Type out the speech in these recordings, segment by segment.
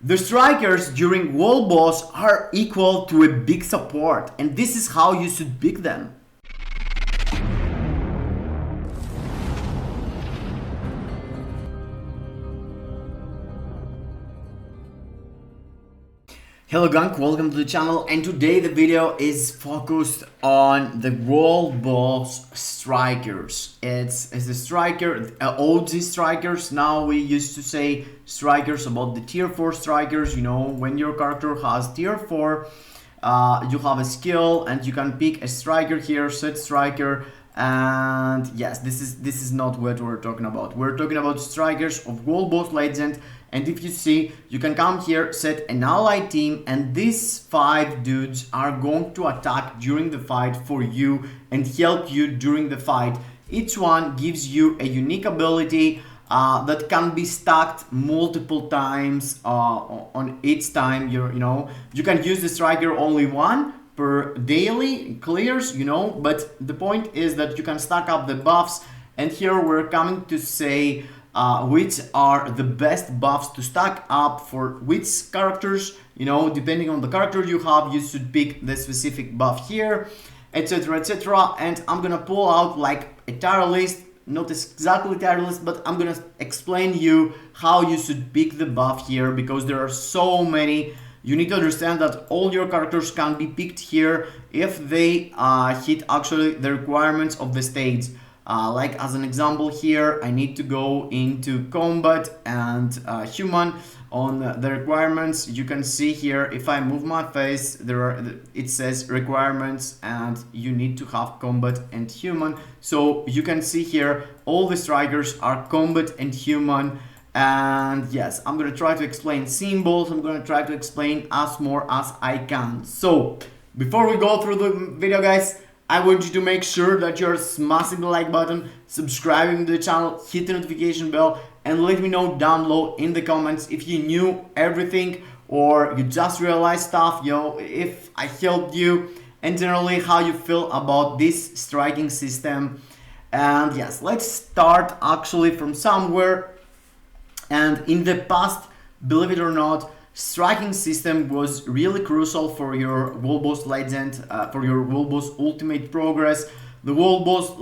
The strikers during world boss are equal to a big support, and this is how you should pick them. Hello gang, welcome to the channel, and today the video is focused on the world boss strikers. It's the striker, OG strikers. Now we used to say strikers about the tier 4 strikers. You know, when your character has tier 4, you have a skill and you can pick a striker here, set striker. And yes, this is not what we're talking about. We're talking about strikers of World Boss Legend. And if you see, you can come here, set an allied team, and these 5 dudes are going to attack during the fight for you and help you during the fight. Each one gives you a unique ability that can be stacked multiple times on each time. You can use the striker only one per daily clears, but the point is that you can stack up the buffs, and here we're coming to say which are the best buffs to stack up for which characters. Depending on the character you have, you should pick the specific buff here, etc, etc. And I'm gonna pull out like a tier list, not exactly tier list, but I'm gonna explain you how you should pick the buff here, because there are so many. You need to understand that all your characters can be picked here if they hit actually the requirements of the stage. Like as an example here, I need to go into combat and human. On the requirements, you can see here, if I move my face, it says requirements and you need to have combat and human. So you can see here, all the strikers are combat and human. And yes, I'm gonna try to explain symbols. I'm gonna try to explain as more as I can. So before we go through the video, guys, I want you to make sure that you're smashing the like button, subscribing to the channel, hit the notification bell, and let me know down below in the comments if you knew everything or you just realized stuff, if I helped you, and generally how you feel about this striking system. And yes, let's start actually from somewhere. And in the past, believe it or not, striking system was really crucial for your World Boss Legend, for your World Boss Ultimate progress. The World Boss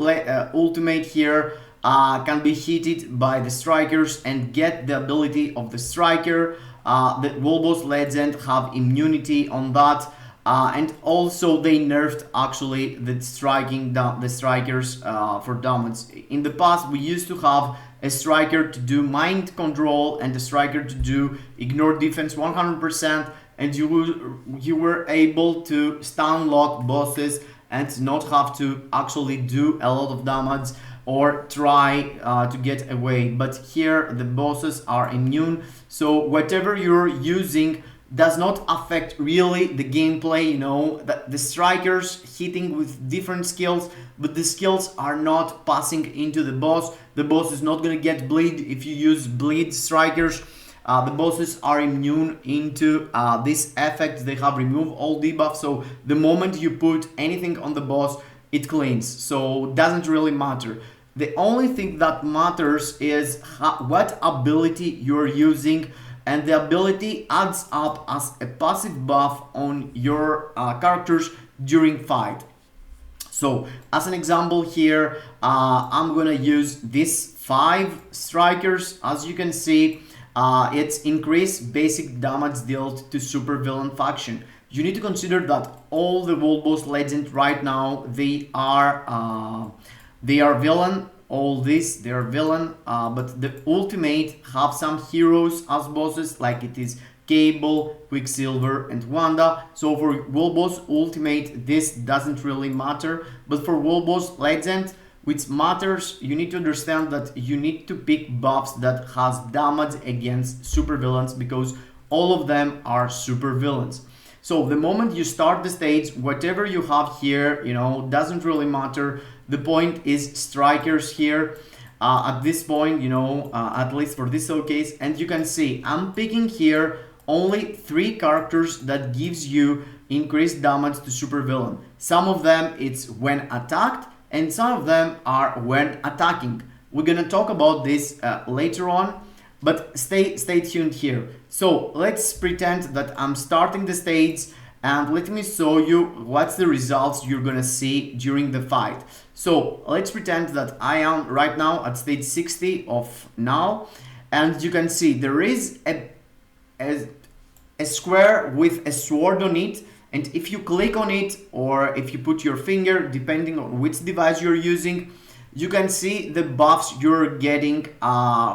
Ultimate here can be hit by the strikers and get the ability of the striker. The World Boss Legend have immunity on that. And also they nerfed actually the strikers for damage. In the past, we used to have a striker to do mind control and a striker to do ignore defense 100%, and you were able to stun lock bosses and not have to actually do a lot of damage or try to get away. But here the bosses are immune, so whatever you're using does not affect really the gameplay. That the strikers hitting with different skills, but the skills are not passing into the boss. The boss is not gonna get bleed if you use bleed strikers. The bosses are immune into this effect. They have removed all debuffs, so the moment you put anything on the boss, it cleans, so doesn't really matter. The only thing that matters is what ability you're using, and the ability adds up as a passive buff on your characters during fight. So as an example here, I'm gonna use these 5 strikers. As you can see, it's increased basic damage dealt to supervillain faction. You need to consider that all the World Boss Legend right now, they are villain. All this, they are villain, but the ultimate have some heroes as bosses, like it is Cable, Quicksilver, and Wanda. So for World Boss Ultimate, this doesn't really matter, but for World Boss Legend, which matters, you need to understand that you need to pick buffs that has damage against supervillains, because all of them are supervillains. So the moment you start the stage, whatever you have here, doesn't really matter. The point is strikers here at this point, at least for this showcase. And you can see I'm picking here only 3 characters that gives you increased damage to supervillain. Some of them it's when attacked, and some of them are when attacking. We're gonna talk about this later on. But stay tuned here. So let's pretend that I'm starting the stage, and let me show you what's the results you're gonna see during the fight. So let's pretend that I am right now at stage 60 of now, and you can see there is a square with a sword on it, and if you click on it, or if you put your finger, depending on which device you're using, you can see the buffs you're getting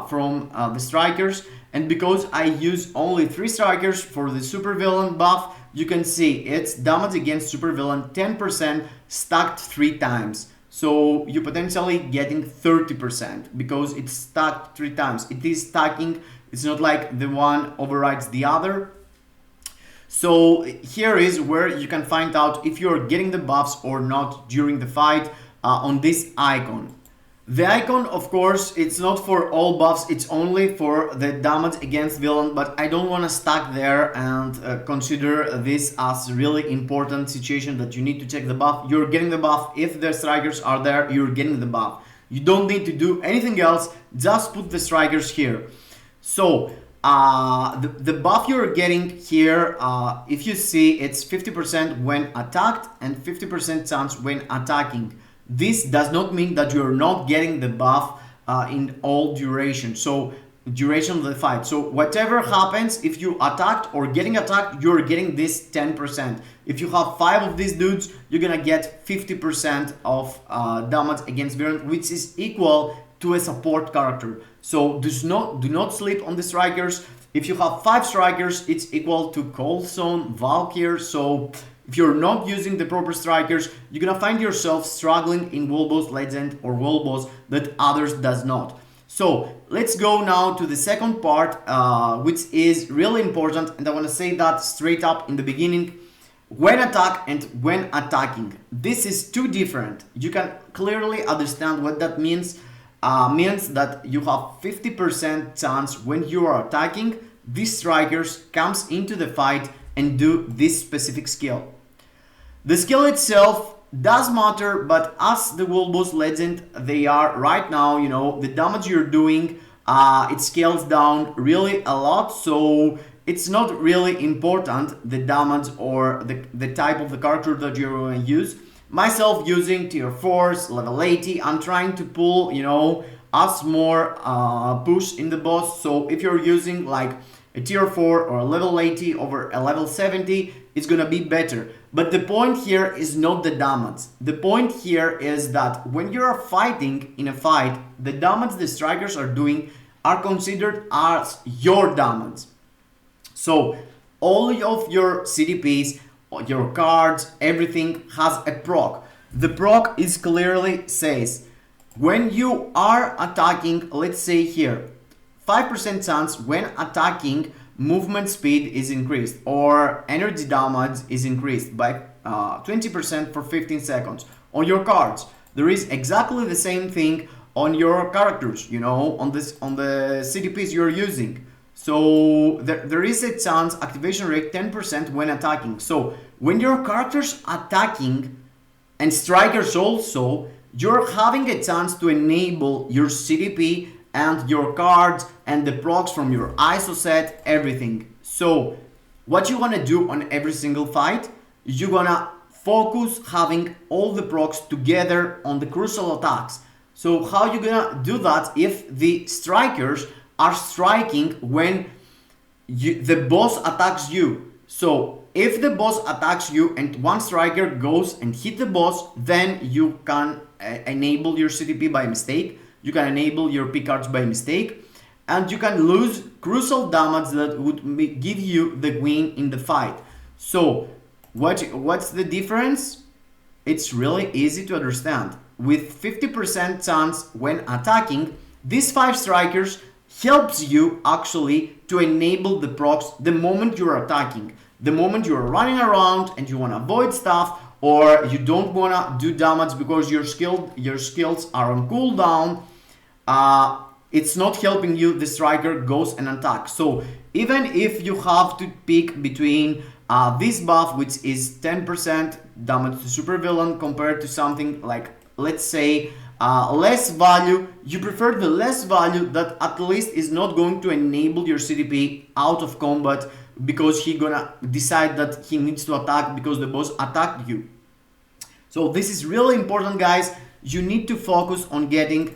from the strikers. And because I use only 3 strikers for the supervillain buff, you can see it's damage against supervillain 10% stacked 3 times. So you're potentially getting 30% because it's stacked 3 times. It is stacking, it's not like the one overrides the other. So here is where you can find out if you're getting the buffs or not during the fight on this icon. The icon, of course, it's not for all buffs, it's only for the damage against villain, but I don't want to stack there and consider this as a really important situation that you need to check the buff. You're getting the buff. If the strikers are there, you're getting the buff. You don't need to do anything else, just put the strikers here. So the buff you're getting here, if you see, it's 50% when attacked and 50% chance when attacking. This does not mean that you're not getting the buff in all duration, so duration of the fight. So whatever happens, if you attacked or getting attacked, you're getting this 10%. If you have 5 of these dudes, you're gonna get 50% of damage against villain, which is equal to a support character. So do not sleep on the strikers. If you have 5 strikers, it's equal to Cold Zone, Valkyr. So if you're not using the proper strikers, you're gonna find yourself struggling in World Boss Legend or World Boss that others does not. So let's go now to the second part, which is really important, and I want to say that straight up in the beginning. When attack and when attacking, this is too different. You can clearly understand what that means. Means that you have 50% chance when you are attacking, these strikers comes into the fight and do this specific skill. The skill itself does matter, but as the World Boss Legend they are right now, you know, the damage you're doing, it scales down really a lot, so it's not really important the damage or the type of the character that you're going to use. Myself using tier 4s, level 80, I'm trying to pull, you know, us more push in the boss. So if you're using like a tier 4 or a level 80 over a level 70, it's gonna be better. But the point here is not the damage. The point here is that when you're fighting in a fight, the damage the strikers are doing are considered as your damage. So all of your CDPs, your cards, everything has a proc. The proc is clearly says when you are attacking, let's say here, 5% chance when attacking, movement speed is increased or energy damage is increased by 20% for 15 seconds. On your cards, there is exactly the same thing on your characters, you know, on the CDPs you're using. So there is a chance activation rate 10% when attacking. So when your characters attacking and strikers also, you're having a chance to enable your CDP and your cards and the procs from your ISO set, everything. So what you wanna do on every single fight, you're gonna focus having all the procs together on the crucial attacks. So how you gonna do that if the strikers are striking when the boss attacks you? So if the boss attacks you and one striker goes and hit the boss, then you can enable your CDP by mistake, you can enable your P cards by mistake, and you can lose crucial damage that would give you the win in the fight. So what's the difference? It's really easy to understand. With 50% chance when attacking, these 5 strikers helps you actually to enable the procs the moment you're attacking. The moment you're running around and you want to avoid stuff, or you don't want to do damage because your skills are on cooldown, it's not helping you. The striker goes and attacks. So even if you have to pick between this buff, which is 10% damage to supervillain, compared to something like, let's say, less value, you prefer the less value that at least is not going to enable your CDP out of combat because he gonna decide that he needs to attack because the boss attacked you. So this is really important, guys. You need to focus on getting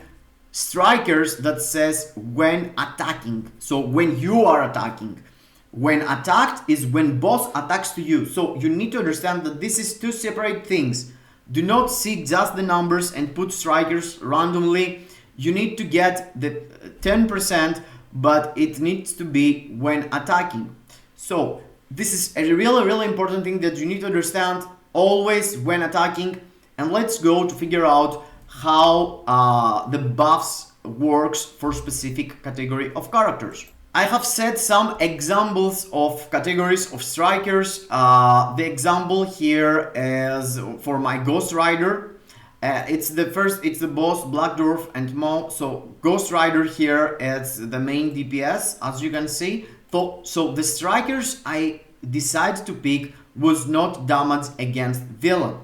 strikers that says when attacking. So when you are attacking. When attacked is when boss attacks to you. So you need to understand that this is two separate things. Do not see just the numbers and put strikers randomly. You need to get the 10%, but it needs to be when attacking. So this is a really important thing that you need to understand always when attacking. And let's go to figure out how the buffs works for specific category of characters. I have set some examples of categories of strikers. The example here is for my Ghost Rider. It's the boss, Black Dwarf and Mo. So Ghost Rider here is the main DPS, as you can see. So the strikers I decided to pick was not damage against villain.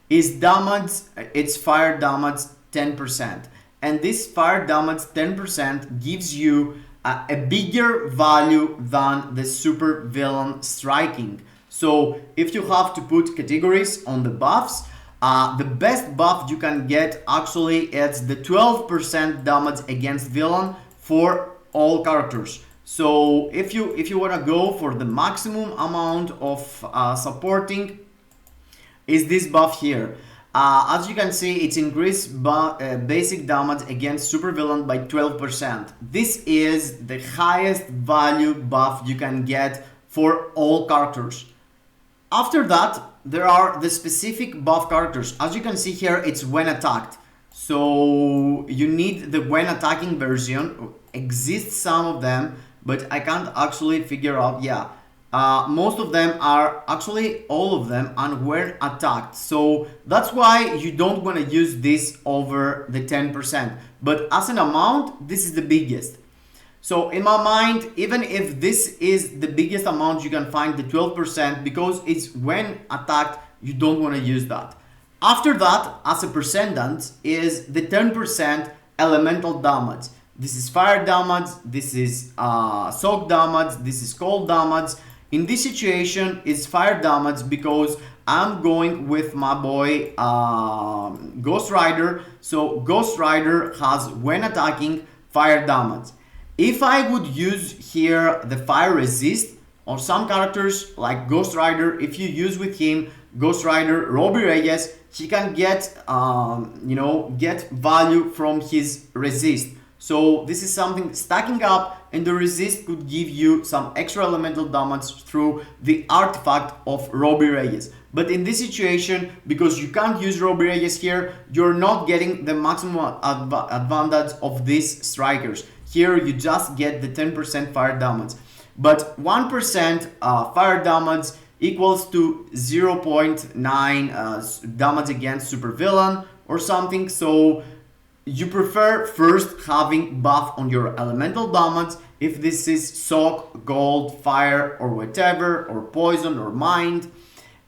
It's fire damage 10%. And this fire damage 10% gives you a bigger value than the super villain striking. So if you have to put categories on the buffs, the best buff you can get actually is the 12% damage against villain for all characters. So if you want to go for the maximum amount of supporting, is this buff here. As you can see, it's increased basic damage against supervillain by 12%. This is the highest value buff you can get for all characters. After that, there are the specific buff characters. As you can see here, it's when attacked. So you need the when attacking version. Exists some of them, but I can't actually figure out. Yeah. Most of them are actually all of them and when attacked. So that's why you don't want to use this over the 10%. But as an amount, this is the biggest. So in my mind, even if this is the biggest amount, you can find the 12% because it's when attacked, you don't want to use that. After that, as a percentage, is the 10% elemental damage. This is fire damage, this is soak damage, this is cold damage. In this situation, it's fire damage because I'm going with my boy Ghost Rider. So Ghost Rider has, when attacking, fire damage. If I would use here the fire resist, or some characters like Ghost Rider, if you use with him Ghost Rider Robbie Reyes, he can get get value from his resist. So this is something stacking up, and the resist could give you some extra elemental damage through the artifact of Robbie Reyes. But in this situation, because you can't use Robbie Reyes here, you're not getting the maximum advantage of these strikers. Here you just get the 10% fire damage. But 1% fire damage equals to 0.9 damage against supervillain or something. So you prefer first having buff on your elemental damage, if this is soak, gold, fire, or whatever, or poison, or mind.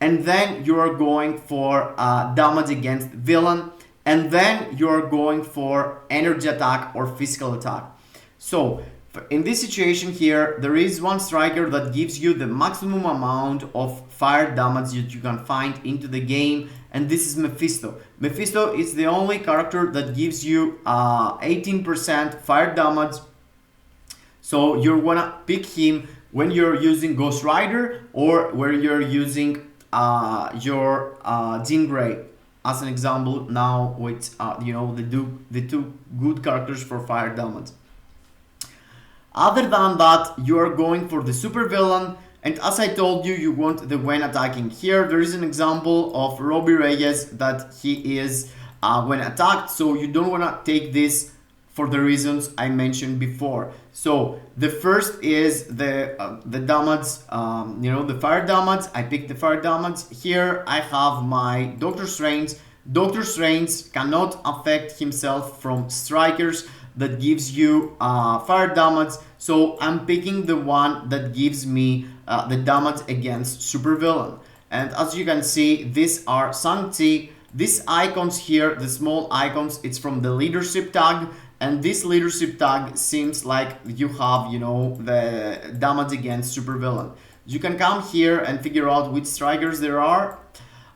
And then you are going for damage against villain. And then you are going for energy attack or physical attack. So in this situation here, there is one striker that gives you the maximum amount of fire damage that you can find into the game, and this is Mephisto. Mephisto is the only character that gives you 18% fire damage. So you're gonna pick him when you're using Ghost Rider or where you're using your Jean Grey. As an example now with the two good characters for fire damage. Other than that, you are going for the super villain, and as I told you, you want the when attacking. Here there is an example of Robbie Reyes that he is when attacked, so you don't want to take this for the reasons I mentioned before. So the first is the damage, the fire damage. I picked the fire damage. Here I have my Doctor Strange. Doctor Strange cannot affect himself from strikers that gives you fire damage, so I'm picking the one that gives me the damage against supervillain. And as you can see, these are Shang-Chi, These icons here, the small icons, it's from the leadership tag, and this leadership tag seems like you have, you know, the damage against supervillain. You can come here and figure out which strikers there are.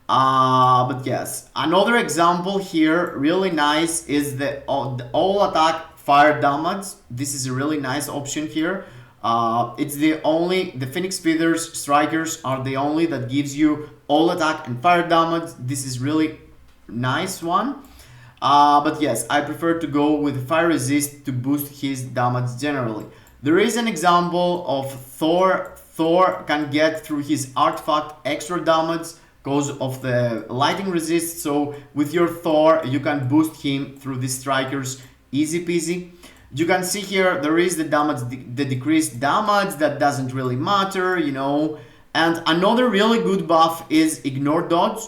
But yes, another example here, really nice, is the all attack fire damage. This is a really nice option here. It's the Phoenix Feathers strikers are the only that gives you all attack and fire damage. This is really nice one. But yes, I prefer to go with fire resist to boost his damage generally. There is an example of Thor. Thor can get through his artifact extra damage because of the lightning resist. So with your Thor, you can boost him through the strikers easy peasy. You can see here there is the damage, the decreased damage that doesn't really matter, you know. And another really good buff is ignore dodge.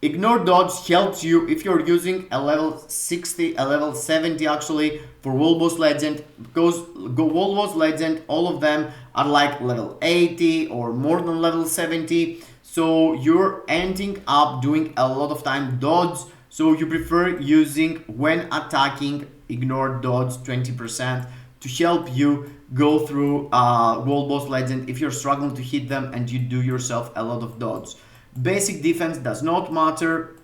Ignore dodge helps you if you're using a level 60, a level 70 actually for World Boss Legend, because World Boss Legend, all of them are like level 80 or more than level 70. So you're ending up doing a lot of time dodge. So you prefer using when attacking ignore dodge 20% to help you go through World Boss Legend if you're struggling to hit them and you do yourself a lot of dodge. Basic defense does not matter.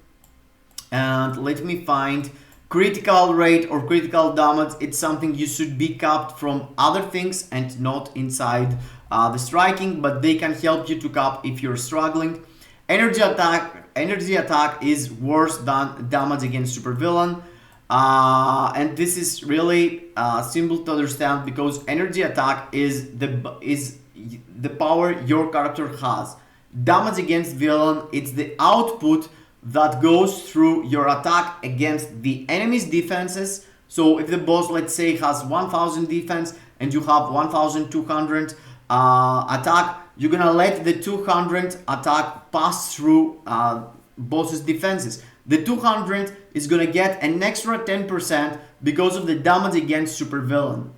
And let me find critical rate or critical damage. It's something you should be capped from other things and not inside the striking, but they can help you to cap if you're struggling. Energy attack is worse than damage against supervillain. And this is really simple to understand because energy attack is the power your character has. Damage against villain, it's the output that goes through your attack against the enemy's defenses. So if the boss, let's say, has 1000 defense and you have 1200 attack, you're gonna let the 200 attack pass through boss's defenses. The 200 is gonna get an extra 10% because of the damage against supervillain.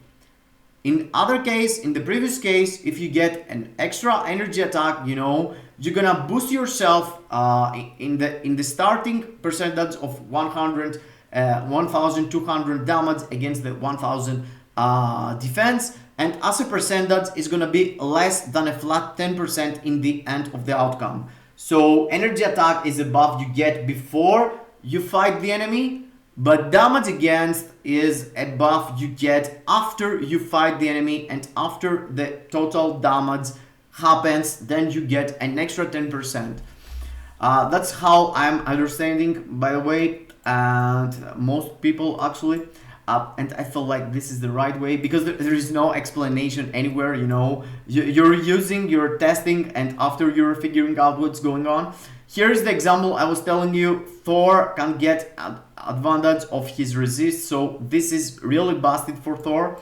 In the previous case, if you get an extra energy attack, you know, you're gonna boost yourself in the starting percentage of 1200 damage against the 1000 defense, and as a percentage is gonna be less than a flat 10% in the end of the outcome. So energy attack is a buff you get before you fight the enemy, but damage against is a buff you get after you fight the enemy, and after the total damage happens, then you get an extra 10%. That's how I'm understanding, by the way, and most people actually. And I feel like this is the right way because there is no explanation anywhere, you know. You're testing, and after you're figuring out what's going on. Here is the example I was telling you. Thor can get advantage of his resist, so this is really busted for Thor.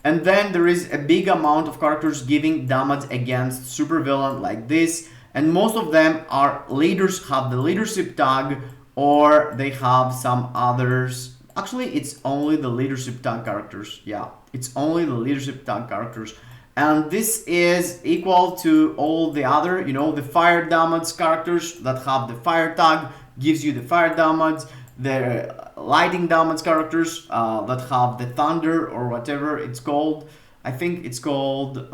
And then there is a big amount of characters giving damage against supervillain like this, and most of them are leaders, have the leadership tag, or they have some others. Actually, it's only the leadership tag characters. Yeah, it's only the leadership tag characters. And this is equal to all the other, you know, the fire damage characters that have the fire tag, gives you the fire damage. The lightning damage characters that have the thunder or whatever it's called. I think it's called,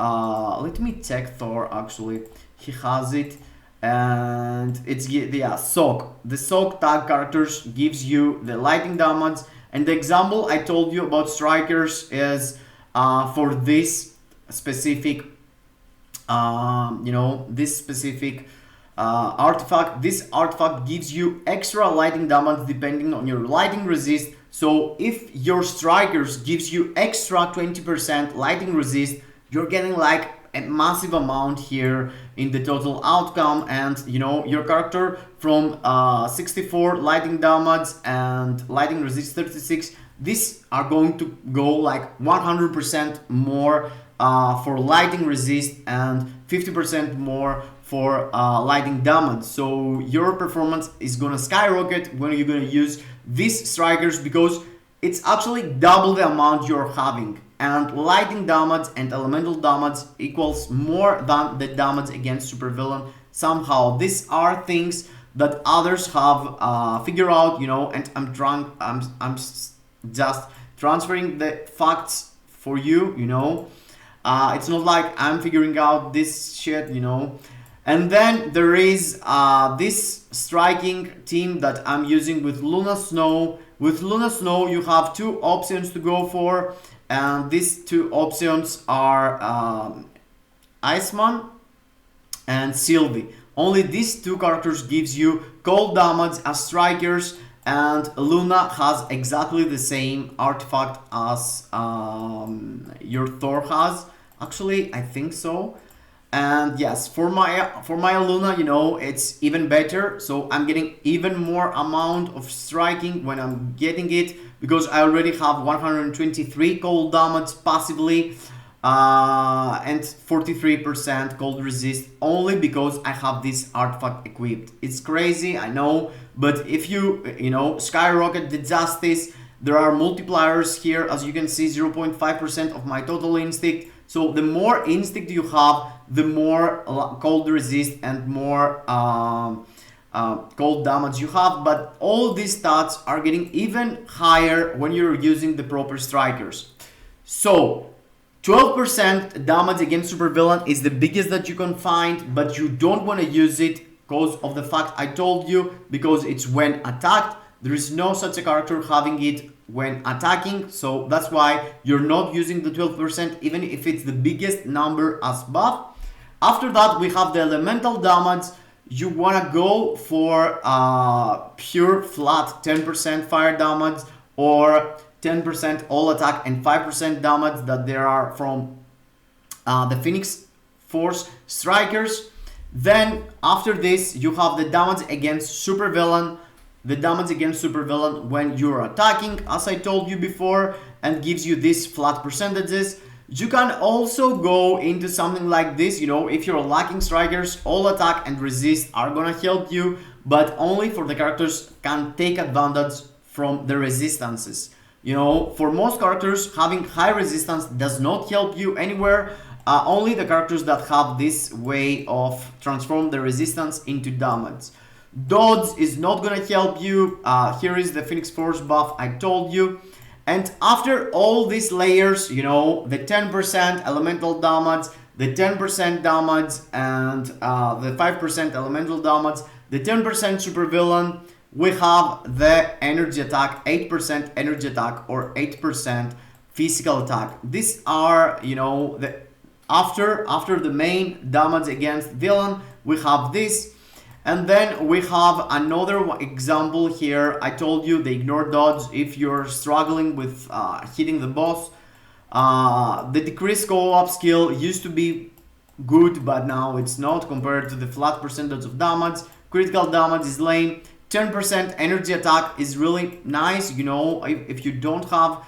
let me check Thor actually. He has it. And it's, yeah, soak. The soak tag characters gives you the lightning damage. And the example I told you about strikers is for this specific, you know, this specific artifact. This artifact gives you extra lightning damage depending on your lightning resist. So if your strikers gives you extra 20% lightning resist, you're getting like a massive amount here in the total outcome. And you know, your character from 64 lightning damage and lightning resist 36, these are going to go like 100% more for lightning resist and 50% more for lightning damage. So your performance is gonna skyrocket when you're gonna use these strikers because it's actually double the amount you're having. And lightning damage and elemental damage equals more than the damage against supervillain. Somehow these are things that others have figured out, you know, and I'm just transferring the facts for you, you know. It's not like I'm figuring out this shit, you know. And then there is this striking team that I'm using with Luna Snow. With Luna Snow, you have two options to go for, and these two options are Iceman and Sylvie. Only these two characters gives you cold damage as strikers, and Luna has exactly the same artifact as your Thor has. Actually, I think so. And yes, for my Luna, you know, it's even better. So I'm getting even more amount of striking when I'm getting it, because I already have 123 cold damage passively and 43% cold resist, only because I have this artifact equipped. It's crazy, I know, but if you know, skyrocket the justice, there are multipliers here, as you can see, 0.5% of my total instinct. So the more instinct you have, the more cold resist and more cold damage you have. But all these stats are getting even higher when you're using the proper strikers. So 12% damage against supervillain is the biggest that you can find, but you don't want to use it because of the fact I told you, because it's when attacked. There is no such a character having it when attacking, so that's why you're not using the 12%, even if it's the biggest number as buff. After that, we have the elemental damage. You want to go for pure flat 10% fire damage, or 10% all attack and 5% damage that there are from the Phoenix Force strikers. Then after this, you have the damage against supervillain. The damage against supervillain when you're attacking, as I told you before, and gives you these flat percentages. You can also go into something like this, you know, if you're lacking strikers, all attack and resist are gonna help you, but only for the characters can take advantage from the resistances. You know, for most characters, having high resistance does not help you anywhere. Only the characters that have this way of transform the resistance into damage. Dodge is not gonna help you. Here is the Phoenix Force buff I told you. And after all these layers, you know, the 10% elemental damage, the 10% damage, and the 5% elemental damage, the 10% supervillain, we have the energy attack, 8% energy attack, or 8% physical attack. These are, you know, the after the main damage against villain, we have this. And then we have another example here. I told you the ignore dodge if you're struggling with hitting the boss. The decreased co-op skill used to be good, but now it's not compared to the flat percentage of damage. Critical damage is lame. 10% energy attack is really nice, you know, if you don't have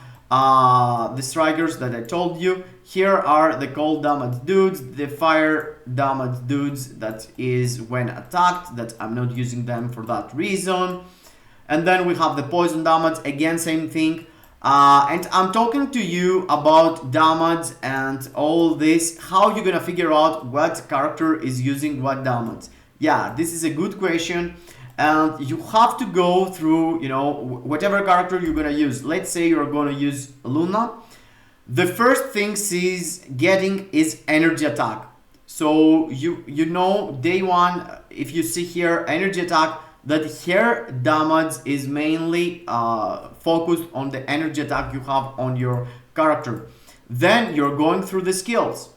the strikers that I told you. Here are the cold damage dudes, the fire damage dudes, that is when attacked, that I'm not using them for that reason. And then we have the poison damage, again same thing. And I'm talking to you about damage and all this, how you're gonna figure out what character is using what damage. Yeah, this is a good question. And you have to go through, you know, whatever character you're gonna use. Let's say you're gonna use Luna. The first thing she's getting is energy attack. So you know, day one, if you see here energy attack, that her damage is mainly focused on the energy attack you have on your character. Then you're going through the skills.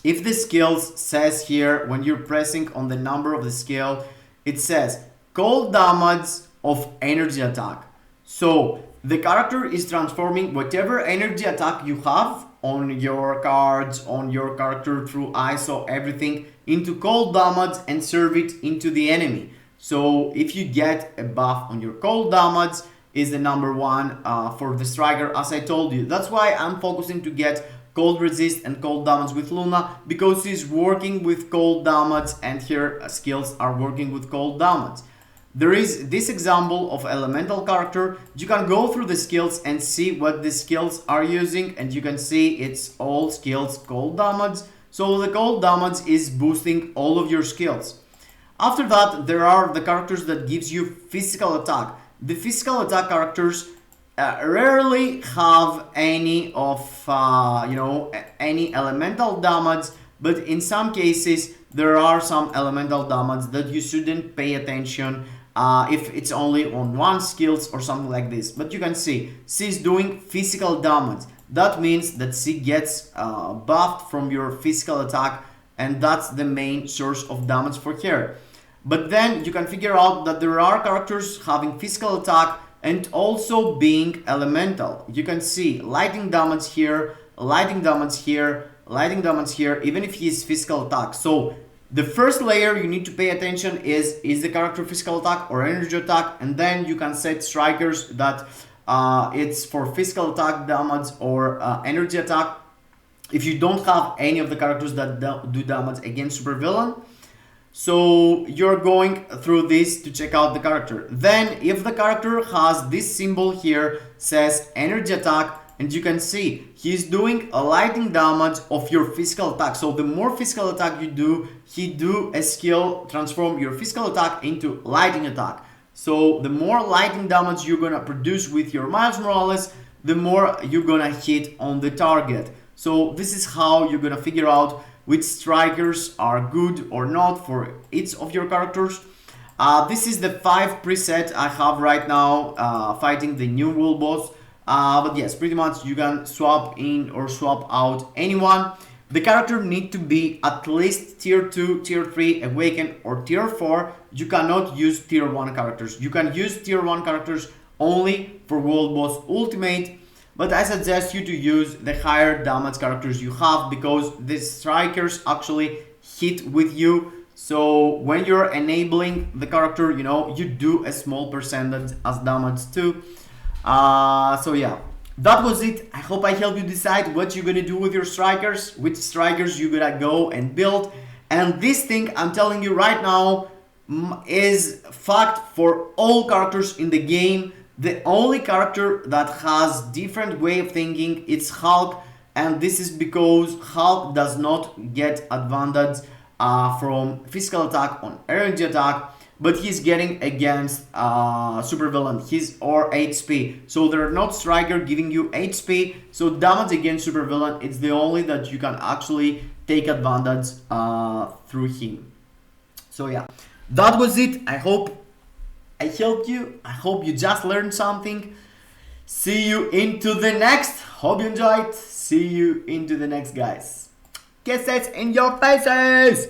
If the skills says here, when you're pressing on the number of the skill, it says cold damage of energy attack. So the character is transforming whatever energy attack you have on your cards, on your character through ISO, everything, into cold damage and serve it into the enemy. So if you get a buff on your cold damage, is the number one for the striker, as I told you. That's why I'm focusing to get cold resist and cold damage with Luna, because she's working with cold damage and her skills are working with cold damage. There is this example of elemental character. You can go through the skills and see what the skills are using, and you can see it's all skills cold damage. So the cold damage is boosting all of your skills. After that, there are the characters that gives you physical attack. The physical attack characters rarely have any of any elemental damage, but in some cases there are some elemental damage that you shouldn't pay attention if it's only on one skills or something like this. But you can see she's doing physical damage. That means that she gets buffed from your physical attack, and that's the main source of damage for her. But then you can figure out that there are characters having physical attack and also being elemental. You can see lightning damage here, lightning damage here, lightning damage here, even if he is physical attack. So the first layer you need to pay attention is the character physical attack or energy attack, and then you can set strikers that it's for physical attack damage or energy attack. If you don't have any of the characters that do damage against supervillain, so you're going through this to check out the character. Then if the character has this symbol here, says energy attack, and you can see he's doing a lightning damage of your physical attack. So the more physical attack you do, he do a skill transform your physical attack into lightning attack. So the more lightning damage you're gonna produce with your Miles Morales, the more you're gonna hit on the target. So this is how you're gonna figure out which strikers are good or not for each of your characters. This is the 5 preset I have right now fighting the new world boss. But yes, pretty much you can swap in or swap out anyone. The character need to be at least tier 2, tier 3, awaken, or tier 4. You cannot use tier 1 characters. You can use tier 1 characters only for world boss ultimate. But I suggest you to use the higher damage characters you have, because the strikers actually hit with you. So when you're enabling the character, you do a small percentage as damage too. So yeah, that was it. I hope I helped you decide what you're gonna do with your strikers, which strikers you're gonna go and build. And this thing I'm telling you right now is fact for all characters in the game. The only character that has different way of thinking is Hulk, and this is because Hulk does not get advantage from physical attack on energy attack, but he's getting against supervillain, or HP. So they're not striker giving you HP, so damage against supervillain, it's the only that you can actually take advantage through him. So yeah, that was it. I hope I helped you. I hope you just learned something. See you into the next. Hope you enjoyed. See you into the next, guys. Kisses in your faces.